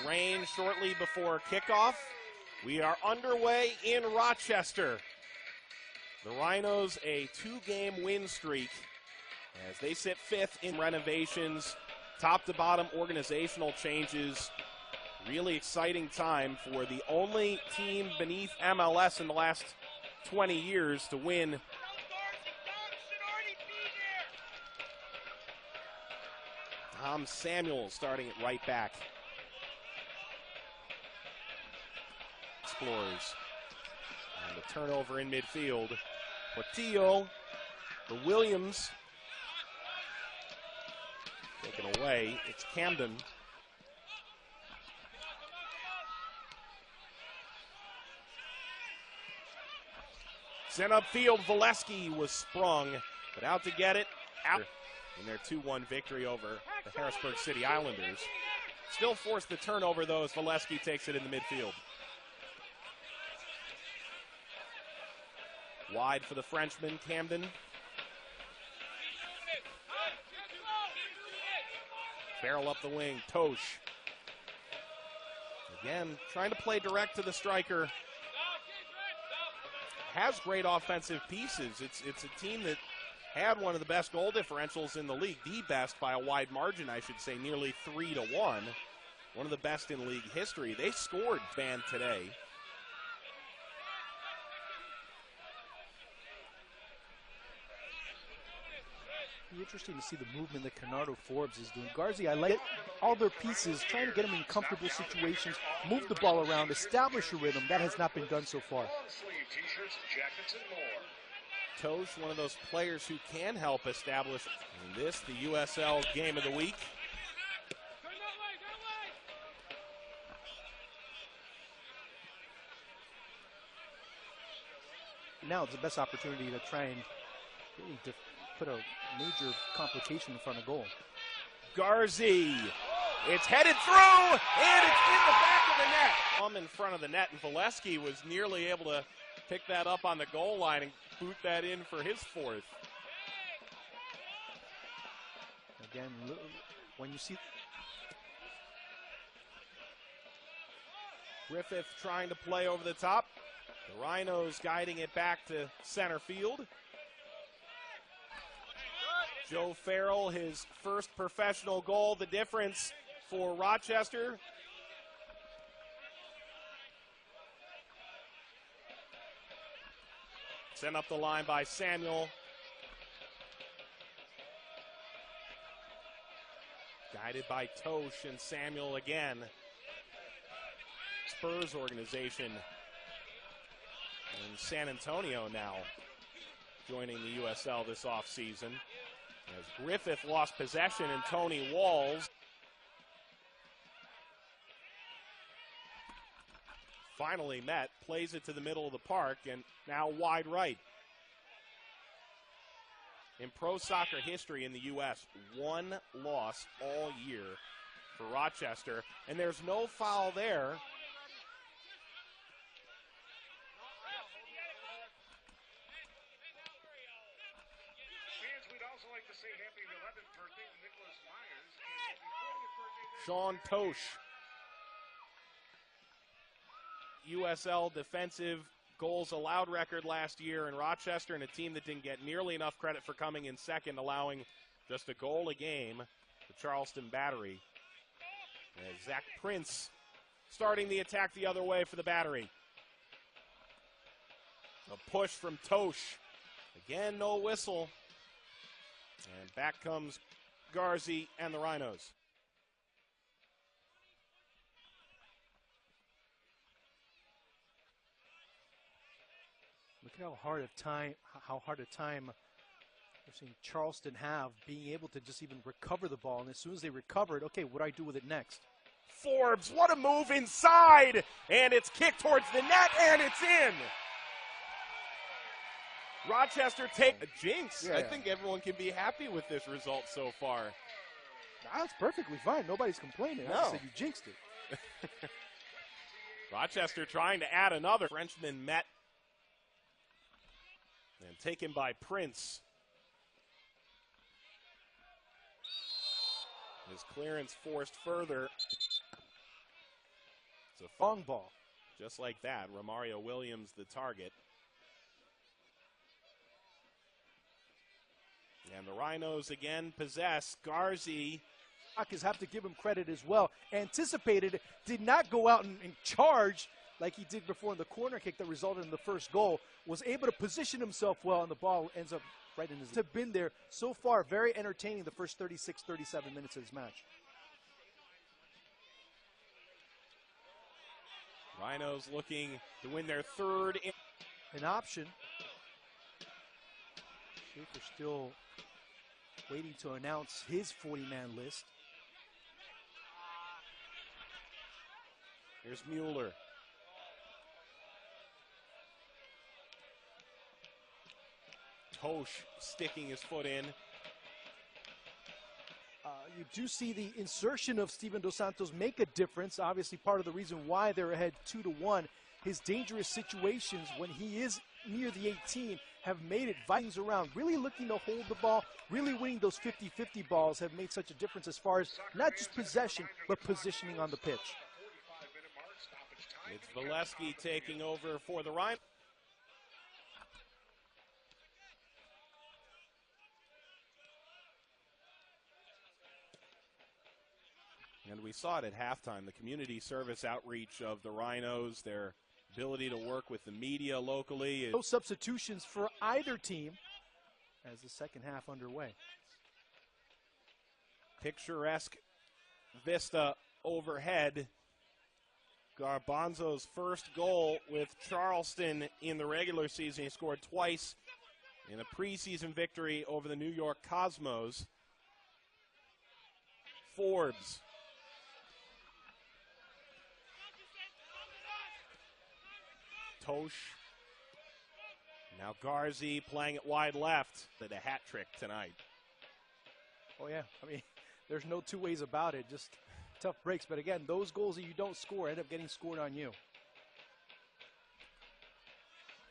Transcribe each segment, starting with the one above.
Rain shortly before kickoff. We are underway in Rochester. The Rhinos a 2-game win streak as they sit 5th in renovations, top to bottom organizational changes. Really exciting time for the only team beneath MLS in the last 20 years to win. Tom Samuel starting at right back. Explores. And the turnover in midfield. Portillo for Williams. Taken away. It's Camden. Sent upfield. Valesky was sprung, but out to get it. Out in their 2-1 victory over the Harrisburg City Islanders. Still forced the turnover, though, as Valesky takes it in the midfield. Wide for the Frenchman, Camden. Farrell up the wing, Totsch. Again, trying to play direct to the striker. Has great offensive pieces. It's a team that had one of the best goal differentials in the league, the best by a wide margin, I should say, nearly 3-1. One of the best in league history. They scored Van today. Interesting to see the movement that Canardo Forbes is doing. Garzi, I like it. All their pieces, trying to get them in comfortable situations, move the ball around, establish a rhythm. That has not been done so far. Totsch, one of those players who can help establish in this, the USL Game of the Week. Now it's the best opportunity to try and really put a major complication in front of goal. Garzi, it's headed through, and it's in the back of the net. In front of the net, and Valesky was nearly able to pick that up on the goal line and boot that in for his 4th. Again, when you see Griffith trying to play over the top. The Rhinos guiding it back to center field. Joe Farrell, his first professional goal, the difference for Rochester. Sent up the line by Samuel. Guided by Totsch and Samuel again. Spurs organization in San Antonio now joining the USL this offseason. As Griffith lost possession and Tony Walls finally met, plays it to the middle of the park, and now wide right. In pro soccer history in the U.S., 1 loss all year for Rochester, and there's no foul there. Sean Totsch, USL defensive goals allowed record last year in Rochester, and a team that didn't get nearly enough credit for coming in second, allowing just a goal a game, the Charleston Battery. As Zach Prince starting the attack the other way for the Battery. A push from Totsch. Again, no whistle. And back comes Garzi and the Rhinos. Look at how hard a time we're seeing Charleston have being able to just even recover the ball. And as soon as they recover it, okay, what do I do with it next? Forbes, what a move inside! And it's kicked towards the net, and it's in! Rochester take a jinx. Yeah. I think everyone can be happy with this result so far. That's perfectly fine. Nobody's complaining. I just said you jinxed it. Rochester trying to add another. Frenchman met and taken by Prince. His clearance forced further. It's a long ball. Just like that, Romario Williams the target. And the Rhinos again possess. Garzi. Have to give him credit as well. Anticipated, did not go out and charge like he did before in the corner kick that resulted in the first goal. Was able to position himself well, and the ball ends up right in his. Have been there so far. Very entertaining the first 36, 37 minutes of this match. Rhinos looking to win their third. An option. Schaefer still waiting to announce his 40-man list. Here's Mueller. Totsch sticking his foot in. You do see the insertion of Steven Dos Santos make a difference. Obviously, part of the reason why they're ahead 2-1. His dangerous situations when he is near the 18 have made it Vikings around. Really looking to hold the ball, really winning those 50-50 balls have made such a difference as far as not just possession, but positioning on the pitch. It's Valesky taking over for the Rhinos. And we saw it at halftime, the community service outreach of the Rhinos, their ability to work with the media locally. No substitutions for either team as the second half underway. Picturesque vista overhead. Garbanzo's first goal with Charleston in the regular season. He scored twice in a preseason victory over the New York Cosmos. Forbes. Totsch. Now Garzi playing it wide left. Did a hat trick tonight. Oh, yeah. I mean, there's no two ways about it. Just tough breaks. But, again, those goals that you don't score end up getting scored on you.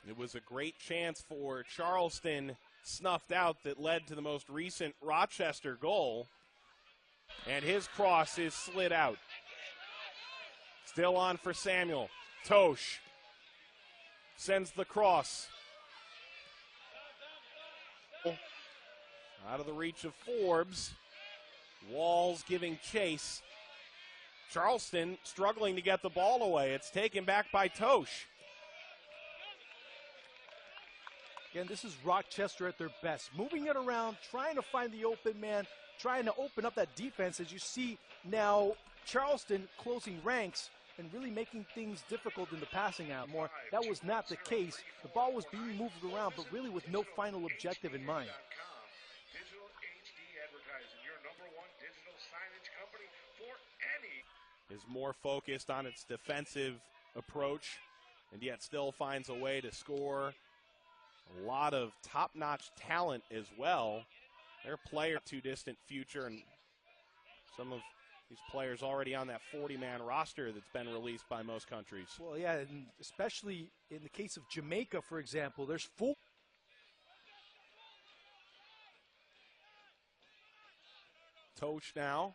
It was a great chance for Charleston snuffed out that led to the most recent Rochester goal. And his cross is slid out. Still on for Samuel. Totsch sends the cross. Out of the reach of Forbes. Walls giving chase. Charleston struggling to get the ball away. It's taken back by Totsch. Again, this is Rochester at their best. Moving it around, trying to find the open man, trying to open up that defense. As you see now, Charleston closing ranks and really making things difficult in the passing out more. That was not the case. The ball was being moved around, but really with no final objective in mind. Is more focused on its defensive approach, and yet still finds a way to score. A lot of top-notch talent as well. Their player too distant future, and some of these players already on that 40-man roster that's been released by most countries. Well, yeah, and especially in the case of Jamaica, for example, there's full. Totsch now.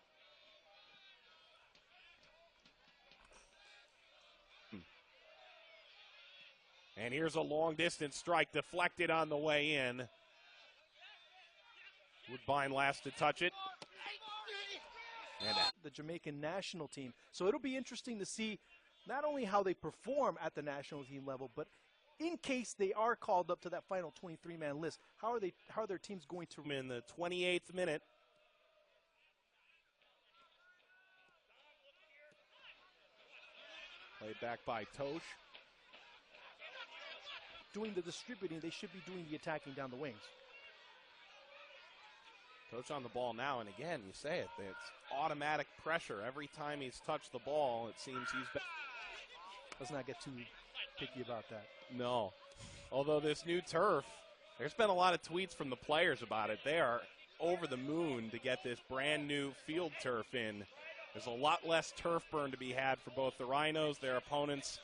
And here's a long-distance strike deflected on the way in. Woodbine last to touch it. And the Jamaican national team. So it'll be interesting to see not only how they perform at the national team level, but in case they are called up to that final 23-man list, how are their teams going to... In the 28th minute. Played back by Totsch. Doing the distributing, they should be doing the attacking down the wings. Totsch on the ball now, and again, you say it, it's automatic pressure. Every time he's touched the ball, it seems he's been... Let's not get too picky about that. No. Although this new turf, there's been a lot of tweets from the players about it. They are over the moon to get this brand new field turf in. There's a lot less turf burn to be had for both the Rhinos, their opponents,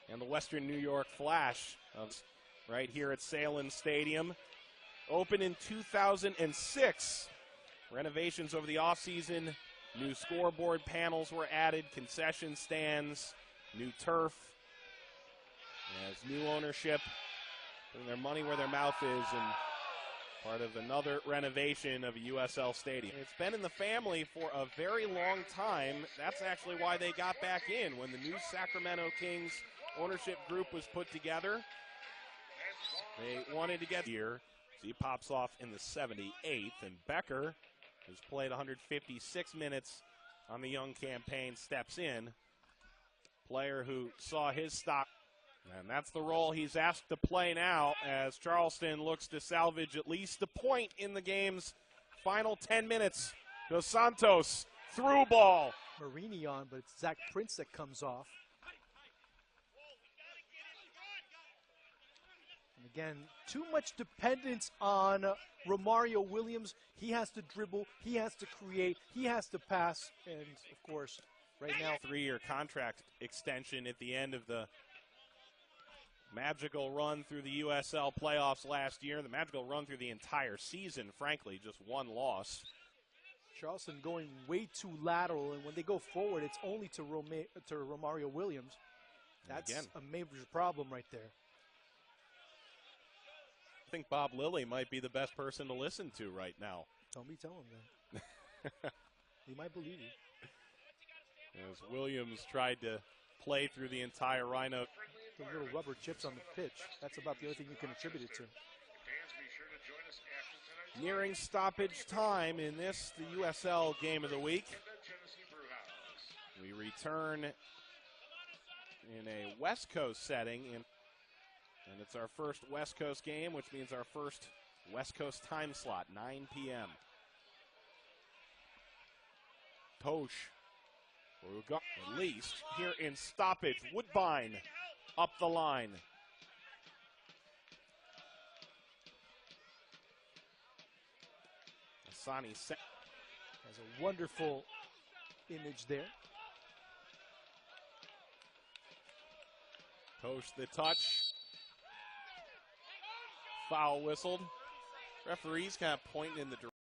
and the Western New York Flash right here at Salem Stadium. Opened in 2006. Renovations over the offseason. New scoreboard panels were added, concession stands, new turf, as new ownership, putting their money where their mouth is, and part of another renovation of a USL stadium. It's been in the family for a very long time. That's actually why they got back in when the new Sacramento Kings ownership group was put together. They wanted to get here. So he pops off in the 78th, and Becker, who's played 156 minutes on the young campaign, steps in. Player who saw his stock. And that's the role he's asked to play now as Charleston looks to salvage at least a point in the game's final 10 minutes. Dos Santos, through ball. Marini on, but it's Zach Prince that comes off. And again, too much dependence on Romario Williams. He has to dribble, he has to create, he has to pass, and of course, right now, 3-year contract extension at the end of the magical run through the USL playoffs last year. The magical run through the entire season, frankly, just one loss. Charleston going way too lateral, and when they go forward, it's only to Romario Williams. That's a major problem right there. I think Bob Lilly might be the best person to listen to right now. Don't be telling him that. He might believe you. As Williams tried to play through the entire Rhino. The little rubber chips on the pitch. That's about the only thing you can attribute it to. Nearing stoppage time in this, the USL game of the week. We return in a West Coast setting, and it's our first West Coast game, which means our first West Coast time slot, 9 p.m. Totsch, we'll go at least here in stoppage. Woodbine up the line. Asani has a wonderful image there. Totsch the touch. Foul whistled. Referees kind of pointing in the direction.